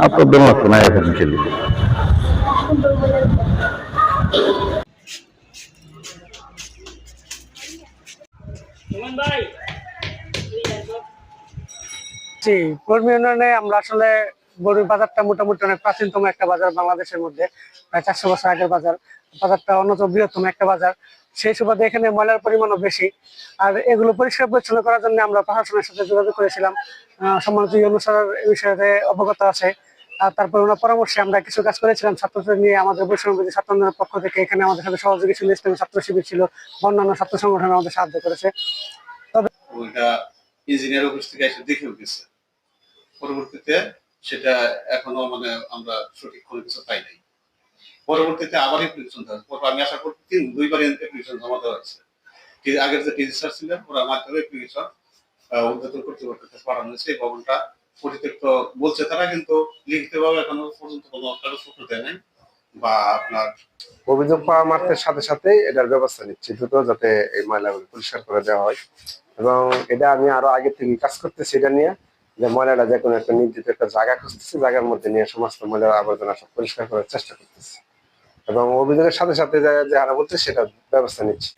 আপনাদের মতো না এখন খেলি। জি, কর্মী উন্নয়নে আমরা আসলে গরুর বাজারটা মোটামুটি অনেক প্রাচীনতম একটা বাজার বাংলাদেশের মধ্যে, প্রায় 400 বছর আগের বাজার। বাজারটা অন্যতম বৃহত্তম একটা বাজার, সেই সুবাদে এখানে ময়লার পরিমাণও বেশি। আর এগুলো পরিষ্কার পরিচ্ছন্ন করার জন্য আমরা প্রশাসনের সাথে যোগাযোগ করেছিলাম। সম্মানিত অনুসার এই বিষয়ে অবগত আছে। আর তারপর ওনার পরামর্শে আমরা কিছু কাজ করেছিলাম ছাত্রদের নিয়ে। আমাদের বৈষম্যবিরোধী ছাত্র আন্দোলনের পক্ষ থেকে এখানে আমাদের সাথে সহযোগী ছিল, ইসলামী ছাত্র শিবির ছিল, অন্যান্য ছাত্র সংগঠন আমাদের সাহায্য করেছে। তবে ওইটা ইঞ্জিনিয়ার অফিস থেকে এসে দেখেও গেছে, পরবর্তীতে সেটা এখনো মানে আমরা সঠিক কোনো কিছু পাই নাই। পরবর্তীতে আবার অ্যাপ্লিকেশন দেওয়া, পর আমি আশা করছি দুইবার অ্যাপ্লিকেশন জমা দেওয়া হয়েছে। আগের যে রেজিস্ট্রার ছিলেন ওরা মাধ্যমে অ্যাপ্লিকেশন উদ্বোধন কর্তৃপক্ষের কাছে পাঠানো হয়েছে। এই ভবনটা পরিত্যক্ত বলছে তারা, কিন্তু লিখিতভাবে এখনো পর্যন্ত কোনো কাগজপত্র দেয় নাই। বা আপনার অভিযোগ পাওয়া মাত্রের সাথে সাথে এটার ব্যবস্থা নিচ্ছি দ্রুত, যাতে এই ময়লাগুলো পরিষ্কার করে দেওয়া হয়। এবং এটা আমি আরো আগে থেকে কাজ করতেছি এটা নিয়ে, যে ময়লাটা যে কোনো একটা নির্দিষ্ট একটা জায়গা খুঁজতেছি, জায়গার মধ্যে নিয়ে সমস্ত ময়লা আবর্জনা সব পরিষ্কার করার চেষ্টা করতেছি। এবং অভিযোগের সাথে সাথে যারা বলছে সেটা ব্যবস্থা নিচ্ছি।